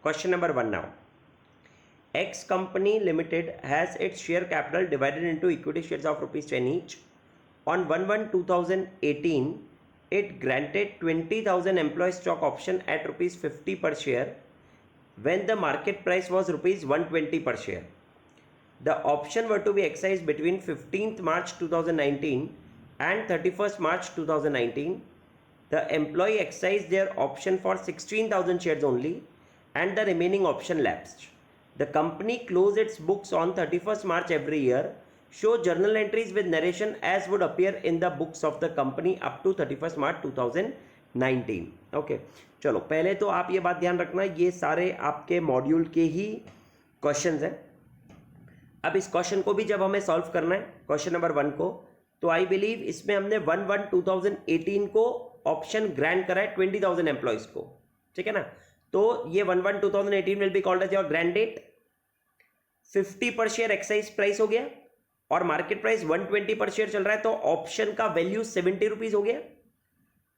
Question number 1 now. X Company Limited has its share capital divided into equity shares of rupees 10 each. On 1/1/2018, it granted 20,000 employee stock option at rupees 50 per share when the market price was rupees 120 per share. The option were to be exercised between 15th March 2019 and 31st March 2019. The employee exercised their option for 16,000 shares only and the remaining option lapsed. The company closed its books on 31st March every year. Show journal entries with narration as would appear in the books of the company up to 31st March 2019. Okay चलो पहले तो आप ये बात ध्यान रखना, ये सारे आपके मॉड्यूल के ही क्वेश्चंस हैं. अब इस क्वेश्चन को भी जब हमें सॉल्व करना है, क्वेश्चन नंबर 1 को, तो आई बिलीव इसमें हमने 1/1/2018 को ऑप्शन ग्रांट करा है 20,000 एम्प्लॉयज को. ठीक है ना. तो ये 1/1/2018 will be called as your grant date. 50 per share exercise price हो गया और मार्केट प्राइस 120 पर शेयर चल रहा है, तो ऑप्शन का वैल्यू 70 रुपीज हो गया.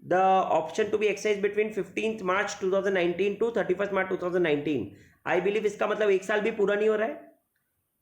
द ऑप्शन टू बी एक्साइज between 15th March 2019 to 31st March 2019. I believe इसका मतलब एक साल भी पूरा नहीं हो रहा है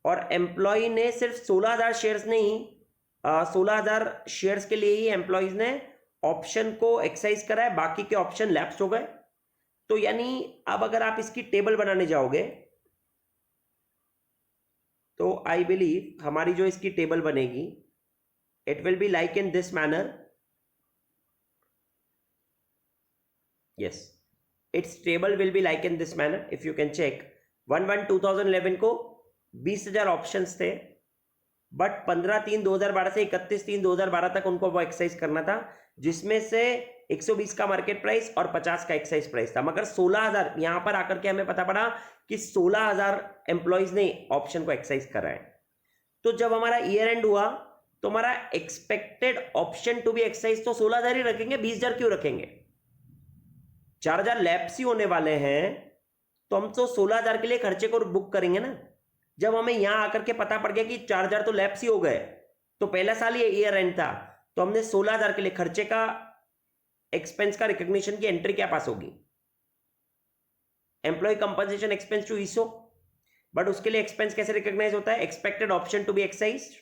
और एम्प्लॉय ने सिर्फ 16,000 शेयर्स नहीं, 16,000 शेयर्स के लिए ही एम्प्लॉयज ने ऑप्शन को एक्साइज करा है, बाकी के ऑप्शन लैप्स हो गए. तो यानी अब अगर आप इसकी टेबल बनाने जाओगे तो आई बिलीव हमारी जो इसकी टेबल बनेगी, it will be like in this manner. Yes, it's table will be like in this manner. If you can check, 1/1/2011 को 20,000 ऑप्शंस थे, बट 15/3/2012 से 31/3/2012 तक उनको वो एक्सरसाइज करना था, जिसमें से 120 का मार्केट प्राइस और 50 का एक्सरसाइज प्राइस था. मगर 16,000 यहां पर आकर के हमें पता पड़ा कि 16,000 एम्प्लॉयज ने ऑप्शन को एक्सरसाइज करा है. तो जब हमारा ईयर एंड हुआ तो हमारा expected option to be exercise तो 16,000 ही रखेंगे, 20,000 क्यों रखेंगे? 4,000 लैप्स ही होने वाले हैं, तो हम तो 16,000 के लिए खर्चे को बुक करेंगे ना. जब हमें यहां आकर के पता पड़ गया कि 4,000 तो लैप्स ही हो गए, तो पहला साल ये ईयर एंड था, तो हमने 16,000 के लिए खर्चे का एक्सपेंस का रिकॉग्निशन की एंट्री क्या पास होगी? Employ compensation expense to ESO. But उसके लिए एक्सपेंस कैसे रिकॉग्नाइज होता है? Expected option to be exercised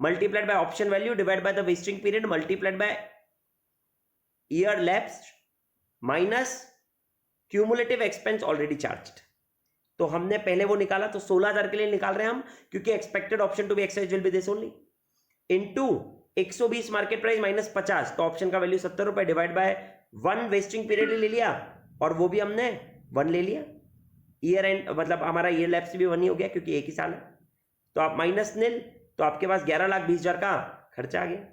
multiplied by option value divide by the vesting period multiplied by year lapsed minus cumulative expense already charged. तो हमने पहले वो निकाला, तो 16,000 के लिए निकाल रहे हैं हम, क्योंकि expected option to be exercised will be this only, into 120 market price minus 50, तो ऑप्शन का वैल्यू 70 रुपए डिवाइड बाय 1 वेस्टिंग पीरियड ले लिया और वो भी हमने 1 ले लिया. ईयर एंड मतलब हमारा ईयर लैप्स भी 1 ही हो गया क्योंकि एक ही साल है. तो आप माइनस निल, तो आपके पास 11,20,000 का खर्चा आ गया.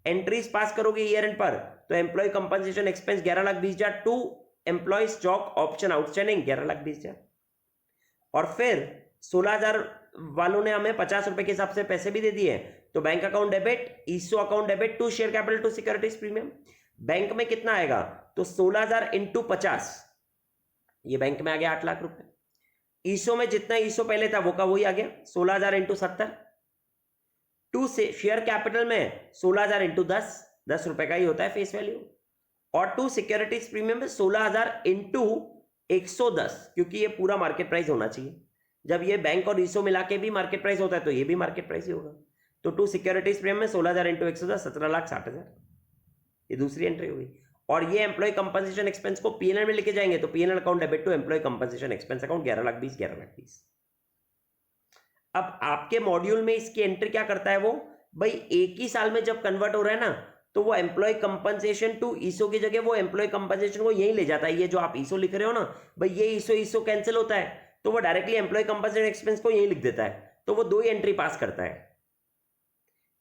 एंट्रीज पास करोगे ईयर एंड पर, तो employ compensation expense 11,20,000 to employee stock option outstanding 11,20,000. और फिर 16,000 वालों ने हमें 50 रुपए के हिसाब से पैसे भी दे दिए, तो bank account debit, ESO account debit to share capital to securities premium. Bank में कितना आएगा? तो 16,000 इंटू 50, ये बैंक में आ गया 8 लाख रुपए. ईसो में जितना ईसो पहले था वो का वही आ गया, 16,000 इंटू 70. टू से शेयर कैपिटल में 16,000 इंटू 10 रुपए का ही होता है फेस वैल्यू. और टू सिक्योरिटीज प्रीमियम में 16,000 इंटू 110, क्योंकि ये पूरा मार्केट प्राइस होना चाहिए. जब ये बैंक और ईसो मिला के भी मार्केट प्राइस होता है तो ये भी मार्केट प्राइस ही होगा. तो टू सिक्योरिटीज प्रीमियम में 16,000 इंटू 110 17,60,000, ये दूसरी एंट्री हुई. और ये एम्प्लॉय कंपनसेशन एक्सपेंस को पीएनएल में लेके जाएंगे, तो PNL account debit to employ compensation expense account 11,20,000. अब आपके मॉड्यूल में इसकी एंट्री क्या करता है वो भाई, एक ही साल में जब कन्वर्ट हो रहा है ना, तो वो एम्प्लॉय कंपनसेशन टू ईसो की जगह वो एम्प्लॉय कंपनसेशन को यही ले जाता है. ये जो आप ईसो लिख रहे हो ना भाई, ये ईसो कैंसिल होता है, तो वो डायरेक्टली एम्प्लॉय कंपनसेशन एक्सपेंस को यही लिख देता है. तो वो 2 ही एंट्री पास करता है.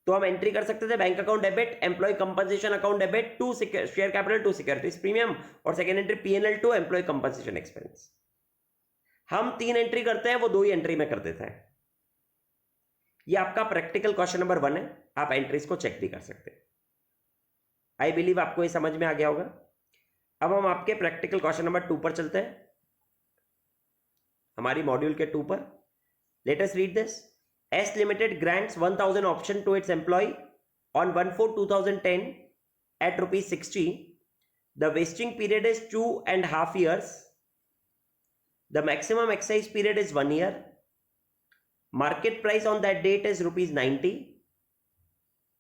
तो हम एंट्री कर सकते थे bank account debit, employ compensation account debit to share capital to securities premium, और second entry PNL to employ compensation expense. हम 3 एंट्री करते हैं, वो 2 ही एंट्री में कर देता है. ये आपका प्रैक्टिकल क्वेश्चन नंबर 1 है. आप एंट्रीज को चेक भी कर सकते हैं. आई बिलीव आपको ये समझ में आ गया होगा. अब हम आपके प्रैक्टिकल क्वेश्चन नंबर 2 पर चलते हैं, हमारी मॉड्यूल के 2 पर. Let us read this. S Limited grants 1,000 option to its employee on 1/4/2010 at rupees 60. The vesting period is 2.5 years. The maximum exercise period is 1 year. Market price on that date is ₹90.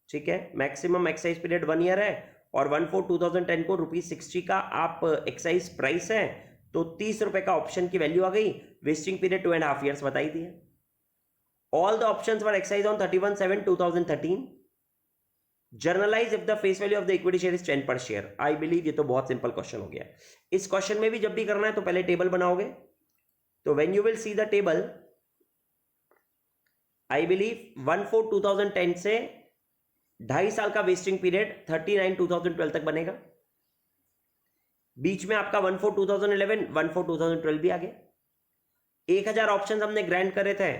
ठीक है, maximum exercise period 1 year है और 1/4/2010 को ₹60 का आप excise price है, तो ₹30 का ऑप्शन की वैल्यू आ गई. वेस्टिंग पीरियड 2.5 years बताई दिए. All the options were excise on 31/7/2013. Generalized if the face value of the equity share is 10 per share. I believe ये तो बहुत सिंपल क्वेश्चन हो गया. इस क्वेश्चन में भी जब भी करना है तो पहले टेबल बनाओगे. तो when you will see the table, I believe 1/4/2010 से 2.5 साल का वेस्टिंग पीरियड 39/2012 तक बनेगा. बीच में आपका 1/4/2011, 1/4/2012 भी आ गया. 1000 ऑप्शन हमने ग्रांट करे थे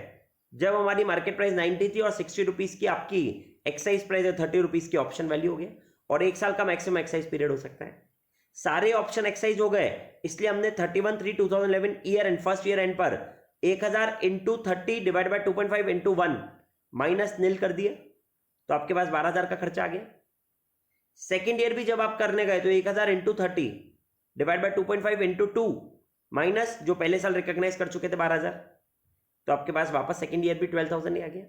जब हमारी मार्केट प्राइस 90 थी और 60 रुपीज की आपकी एक्साइज प्राइस है 30 रुपीज की ऑप्शन वैल्यू हो गया. और 1 साल का मैक्सिमम एक्साइज पीरियड हो सकता है. सारे ऑप्शन एक्साइज हो गए, इसलिए हमने 31/3/2011 year end first year end पर 1000 into 30 divide by 2.5 into 1 minus nil कर दिया, तो आपके पास 12,000 का खर्चा आ गया. सेकेंड ईयर भी जब आप करने गए तो 1000 into 30 divide by 2.5 into 2 minus जो पहले साल रिकॉग्नाइज कर चुके थे 12,000, तो आपके पास वापस सेकेंड ईयर भी 12,000 ही आ गया.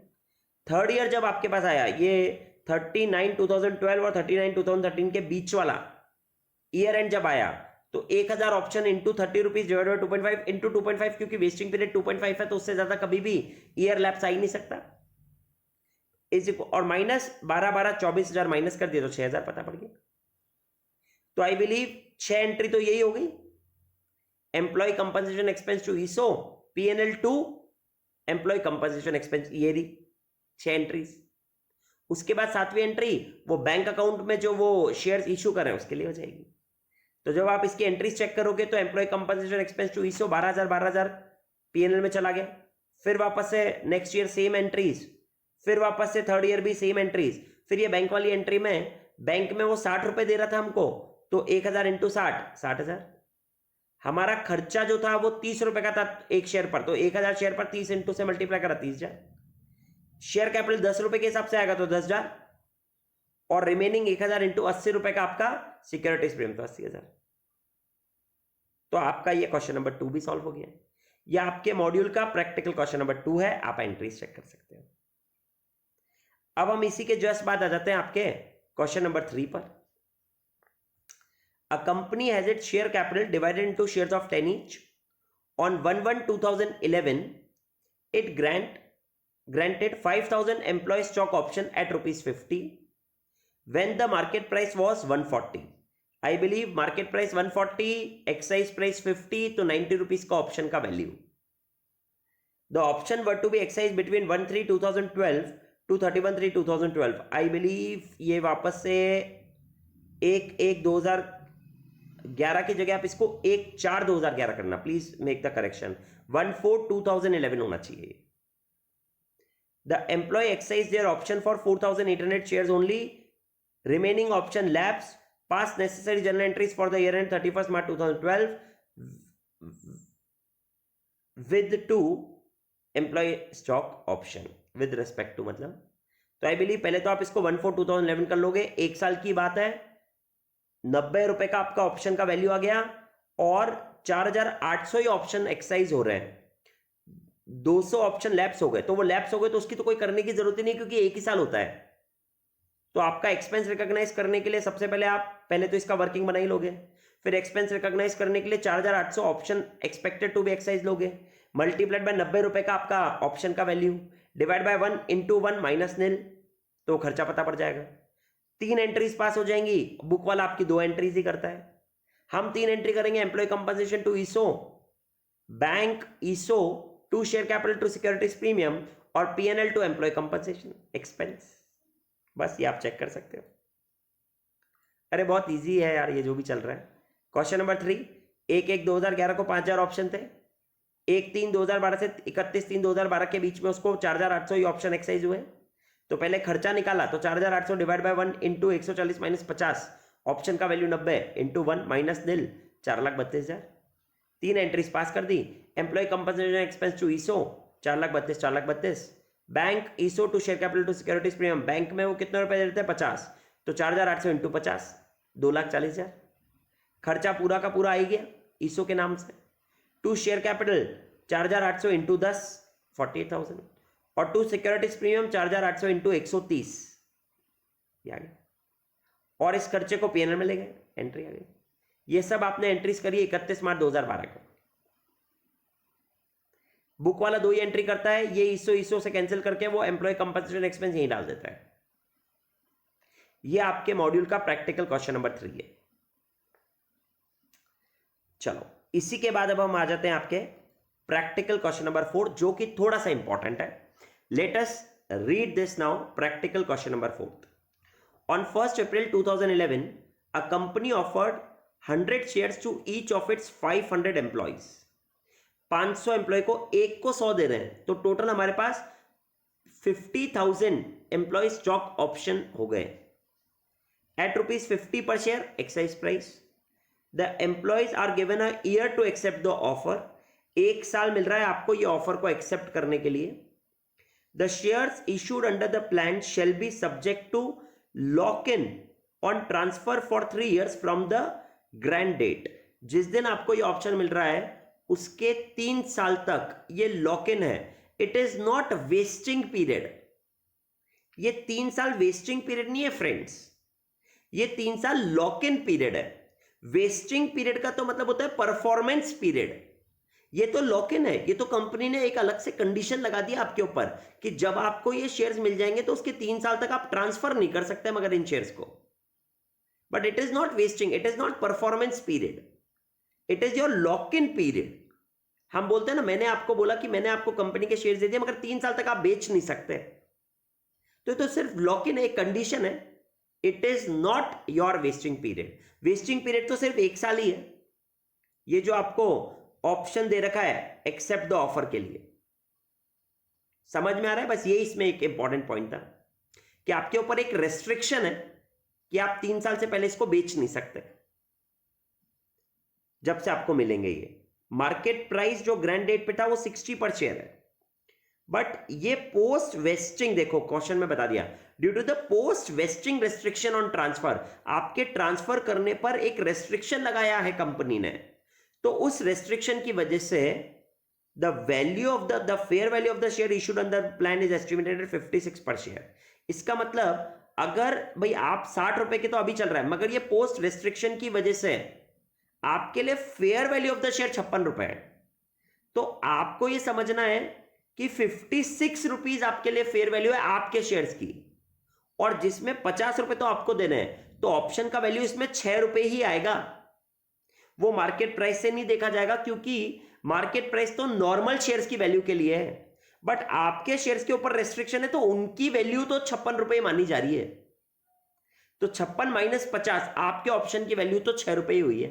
थर्ड ईयर जब आपके पास आया, ये 39/2012 और 39/2013 के बीच वाला ईयर एंड जब आया, तो 1000 option into 30 rupees divide by 2.5 into 2.5, क्योंकि वेस्टिंग पीरियड 2.5 है तो उससे ज्यादा कभी भी ईयर लैप्स आ ही नहीं सकता. और माइनस 12 24,000 माइनस कर दिया तो 6,000 पता पड़ गया. तो आई बिलीव 6 एंट्री तो यही हो गई. Employ compensation expense to ESO, P&L to employ compensation expense, ये रही 6 एंट्रीज. उसके बाद 7वीं एंट्री वो बैंक अकाउंट में जो वो शेयर्स इशू कर रहे हैं उसके लिए हो जाएगी. तो जब आप इसकी एंट्रीज चेक करोगे तो employ compensation expense to ESO 12,000 P&L में चला गया. फिर वापस से नेक्स्ट ईयर सेम एंट्रीज, फिर वापस से थर्ड ईयर भी सेम एंट्रीज. फिर ये बैंक वाली एंट्री में बैंक में वो 60 रुपए दे रहा था हमको, तो 1000 इंटू 60,000. हमारा खर्चा जो था वो 30 रुपए का था एक शेयर पर, तो 1000 शेयर पर 30 इंटू से मल्टीप्लाई करा 30,000. शेयर कैपिटल 10 रुपए के हिसाब से आएगा तो 10,000 और रिमेनिंग 1000 इंटू 80 रुपए का आपका सिक्योरिटीज प्रीमियम, तो 80,000. तो आपका ये क्वेश्चन नंबर 2 भी सॉल्व हो गया. ये आपके मॉड्यूल का प्रैक्टिकल क्वेश्चन नंबर 2 है. आप एंट्रीज चेक कर सकते हो. अब हम इसी के जस्ट बाद आ जाते हैं आपके क्वेश्चन नंबर 3 पर. A company has its share capital divided into shares of 10 each. On 1/1/2011, it granted 5,000 employee stock option at ₹50 when the market price was 140. I believe market price 140, excise price 50, तो 90 rupees का option का value. The option were to be excised between 1/3/2012 to 31/3/2012. I believe ये वापस से 1/1/2011 की जगह आप इसको 1/4/2011 करना. Please make the correction. 1/4/2011 होना चाहिए. The employee exercise their option for 4,800 shares only. Remaining option lapse. Pass necessary journal entries for the year end 31 March 2012 with to employee stock option with respect to, मतलब. तो I believe पहले तो आप इसको 1/4/2011 कर लोगे. 1 साल की बात है, 90 रुपए का आपका ऑप्शन का वैल्यू आ गया और 4,800 ही ऑप्शन एक्साइज हो रहे हैं. 200 ऑप्शन लैप्स हो गए, तो वो लैप्स हो गए तो उसकी तो कोई करने की जरूरत ही नहीं, क्योंकि 1 ही साल होता है. तो आपका एक्सपेंस रिकॉग्नाइज करने के लिए सबसे पहले आप पहले तो इसका वर्किंग बना ही लोगे. फिर एक्सपेंस रिकॉग्नाइज करने के लिए 4,800 option expected to be excise लोगे, मल्टीप्लाइड बाय 90 रुपए का आपका ऑप्शन का value, divide by 1 into 1 minus nil, तो खर्चा पता पड़ जाएगा. 3 एंट्रीज पास हो जाएंगी. बुक वाला आपकी 2 एंट्रीज ही करता है. हम 3 एंट्री करेंगे. Employ compensation to ESO, bank ESO to share capital to securities premium और P&L to employ compensation expense. बस ये आप चेक कर सकते हो. अरे बहुत इजी है यार ये जो भी चल रहा है. Question number 3. 1/1/2011 को 5,000 ऑप्शन थे. 1/3/2012 से 31/3/2012 के बीच में उसको 4,800 ही ऑप्शन एक्साइज हुए. तो पहले खर्चा निकाला, तो 4,800 divide by 1 into 140 minus 50, option का value 90 into 1 minus nil, 4,32,000. 3 entries पास कर दी. Employ compensation expense to ESO 4,32,000. Bank ESO to share capital to securities premium, bank में वो कितने रुपए देते हैं 50, तो 4,800 इंटू 50 2,40,000. खर्चा पूरा का पूरा आ गया ईसो के नाम से. टू शेयर कैपिटल 4,800 इंटू 10 48,000 और टू सिक्योरिटीज प्रीमियम 4,800 इंटू 130 आ गया और इस खर्चे को पीएनएल में ले गए, एंट्री आ गई। ये सब आपने एंट्रीज करी 31 मार्च 2012 को। बुक वाला 2 ही एंट्री करता है, ये ईसो से कैंसिल करके वो एम्प्लॉय कंपनसेशन एक्सपेंस यहीं डाल देता है। ये आपके मॉड्यूल का प्रैक्टिकल क्वेश्चन नंबर 3 है। चलो इसी के बाद अब हम आ जाते हैं आपके प्रैक्टिकल क्वेश्चन नंबर 4, जो कि थोड़ा सा इंपॉर्टेंट है। Let us read this now. Practical question number 4। On 1st April 2011, a company offered 100 shares to each of its 500 employees. 500 employ को एक को 100 दे रहे हैं, तो टोटल हमारे पास 50,000 एम्प्लॉय स्टॉक ऑप्शन हो गए at ₹50 per share exercise price. The employees are given a year to accept the offer. 1 साल मिल रहा है आपको ये ऑफर को एक्सेप्ट करने के लिए। The shares issued under the plan shall be subject to lock in on transfer for 3 years from the grant date. जिस दिन आपको ये ऑप्शन मिल रहा है उसके 3 साल तक ये लॉक इन है। It is not vesting period. ये 3 साल वेस्टिंग पीरियड नहीं है फ्रेंड्स, ये 3 साल लॉक इन पीरियड है। वेस्टिंग पीरियड का तो मतलब होता है परफॉर्मेंस पीरियड। ये तो लॉक इन है, ये तो कंपनी ने एक अलग से कंडीशन लगा दिया आपके ऊपर कि जब आपको ये शेयर्स मिल जाएंगे तो उसके 3 साल तक आप ट्रांसफर नहीं कर सकते मगर इन शेयर्स को। But it is not wasting, it is not performance period, it is your lock in period. हम बोलते हैं ना, मैंने आपको बोला कि मैंने आपको कंपनी के शेयर्स दे दिए मगर 3 साल तक आप बेच नहीं सकते, तो सिर्फ लॉक इन एक कंडीशन है। It is not your vesting period. Vesting period तो सिर्फ 1 साल ही है। ये जो आपको ऑप्शन दे रखा है एक्सेप्ट द ऑफर के लिए, समझ में आ रहा है? बस ये इसमें एक इंपॉर्टेंट पॉइंट था कि आपके ऊपर एक रेस्ट्रिक्शन है कि आप 3 साल से पहले इसको बेच नहीं सकते जब से आपको मिलेंगे। ये मार्केट प्राइस जो ग्रैंड डेट पे था वो 60 पर शेयर है, बट ये पोस्ट वेस्टिंग, देखो क्वेश्चन में बता दिया, due to the post vesting restriction on transfer, आपके ट्रांसफर करने पर एक रेस्ट्रिक्शन लगाया है कंपनी ने, तो उस रेस्ट्रिक्शन की वजह से the value of the fair value of the share issued under plan is estimated at 56 पर शेयर। इसका मतलब अगर भाई आप 60 रुपए के तो अभी चल रहा है, मगर ये पोस्ट रेस्ट्रिक्शन की वजह से आपके लिए fair value of the share 56 रुपए है, तो आपको ये समझना है कि 56 रुपीज आपके लिए फेयर वैल्यू है आपके शेयर्स की, और जिसमें 50 रुपए तो आपको देने हैं, तो ऑप्शन का वैल्यू इसमें 6 रुपए ही आएगा। वो मार्केट प्राइस से नहीं देखा जाएगा, क्योंकि मार्केट प्राइस तो नॉर्मल शेयर्स की वैल्यू के लिए है, बट आपके शेयर्स के ऊपर रेस्ट्रिक्शन है तो उनकी वैल्यू तो 56 रुपए मानी जा रही है। तो 56 माइनस 50, आपके ऑप्शन की वैल्यू तो 6 रुपए ही हुई है।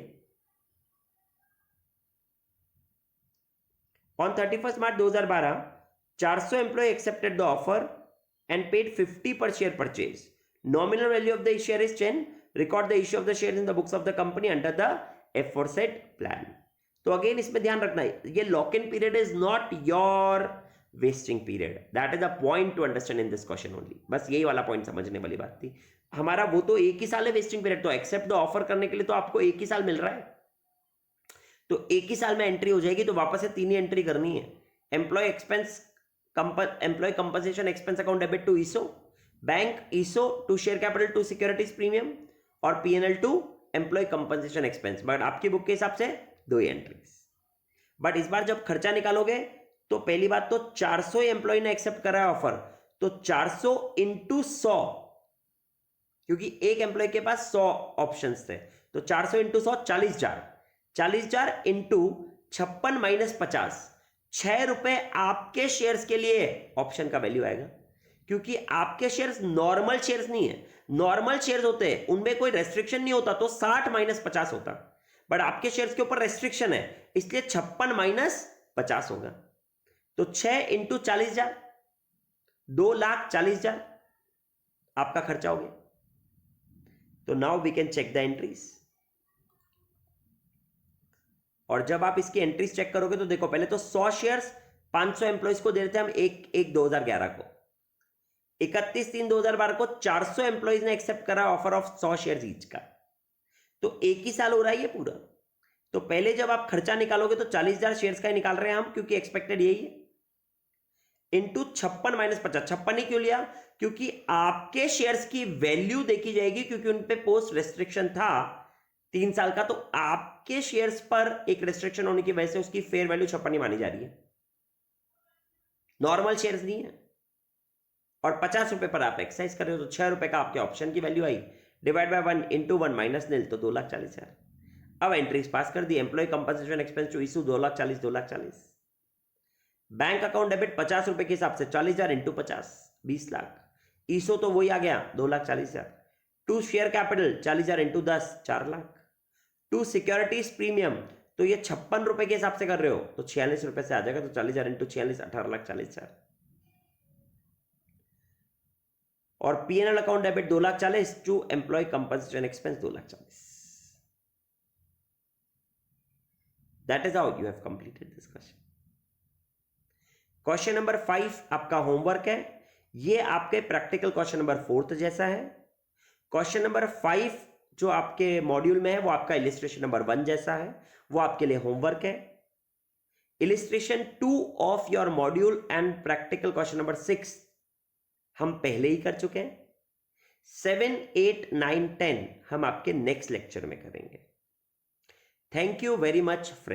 On 31 March 2012 400 employee accepted the offer and paid 50 per share purchase. Nominal value of the share is 10। Record the issue of the share in the books of the company under the aforesaid plan। तो again इसमें ध्यान रखना है, ये lock in period is not your vesting period. That is a point to understand in this question only. बस यही वाला point समझने वाली बात थी हमारा। वो तो 1 ही साल है वेस्टिंग पीरियड, तो एक्सेप्ट द ऑफर करने के लिए तो आपको 1 ही साल मिल रहा है, तो 1 ही साल में एंट्री हो जाएगी, तो वापस से 3 ही एंट्री करनी है। Employ expense, employ compensation expense account debit to ESO, bank ESO to share capital to securities premium, और PNL to employ compensation expense. But आपकी बुक के हिसाब से 2 ही एंट्रीज। बट इस बार जब खर्चा निकालोगे तो पहली बात तो 400 एम्प्लॉय ने एक्सेप्ट करा है ऑफर, तो 400 इंटू 100, क्योंकि एक एम्प्लॉय के पास 100 ऑप्शंस थे, तो 400 इंटू 100 40,000, 40,000 इंटू 56 माइनस 50, 6 रुपए आपके शेयर्स के लिए ऑप्शन का वैल्यू आएगा, क्योंकि आपके शेयर्स नॉर्मल शेयर्स नहीं है। नॉर्मल शेयर्स होते हैं उनमें कोई रेस्ट्रिक्शन नहीं होता, तो 60 माइनस 50 होता, बट आपके शेयर्स के ऊपर रेस्ट्रिक्शन है, इसलिए 56 माइनस 50 होगा। तो 6 इंटू 40,000, 2,40,000 आपका खर्चा हो गया। तो now we can check the entries, और जब आप इसकी एंट्रीज चेक करोगे तो देखो, पहले तो 100 शेयर्स 500 एम्प्लॉइज को दे रहे थे हम 1/1/2011 को, 31/3/2012 को 400 एम्प्लॉइज ने एक्सेप्ट करा ऑफर ऑफ 100 शेयर्स ईच का, तो 1 ही साल हो रहा है ये पूरा। तो पहले जब आप खर्चा निकालोगे तो 40,000 शेयर्स का ही निकाल रहे हैं हम, क्योंकि एक्सपेक्टेड यही है, इंटू 56 माइनस 50। 56 ही क्यों लिया? क्योंकि आपके शेयर्स की वैल्यू देखी जाएगी, क्योंकि उन पे पोस्ट रेस्ट्रिक्शन था 3 साल का, तो आपके शेयर्स पर एक रेस्ट्रिक्शन होने की वजह से उसकी फेयर वैल्यू 56 ही मानी जा रही है, नॉर्मल शेयर्स नहीं है। और 50 रुपए पर आप एक्सरसाइज कर रहे हो, तो 6 रुपए का आपके ऑप्शन की वैल्यू आई, divide by 1 into 1 minus nil, तो 2,40,000। अब एंट्रीज पास कर दी। Employ compensation expense to ESO 2,40,000, 2,40,000। Bank account debit 50 रुपए के हिसाब से 40,000 इंटू 50, 20 लाख। ईसो तो वही आ गया 2,40,000। To share capital 40,000 into 10, 4 lakh. To securities premium, तो ये 56 रुपए के हिसाब से कर रहे हो तो 46 रुपए से आ जाएगा, तो 40,000 इंटू 46, 18,40,000। और PNL account debit 2,40,000 to employ compensation expense 2,40,000। That is how you have completed this question. Question number 5 आपका होमवर्क है, ये आपके प्रैक्टिकल क्वेश्चन नंबर 4 जैसा है। क्वेश्चन नंबर 5 जो आपके मॉड्यूल में है वो आपका इलिस्ट्रेशन नंबर 1 जैसा है, वो आपके लिए होमवर्क है। Illustration 2 of your module and practical question number 6 हम पहले ही कर चुके हैं। 7, 8, 9, 10 हम आपके नेक्स्ट लेक्चर में करेंगे। Thank you very much friends.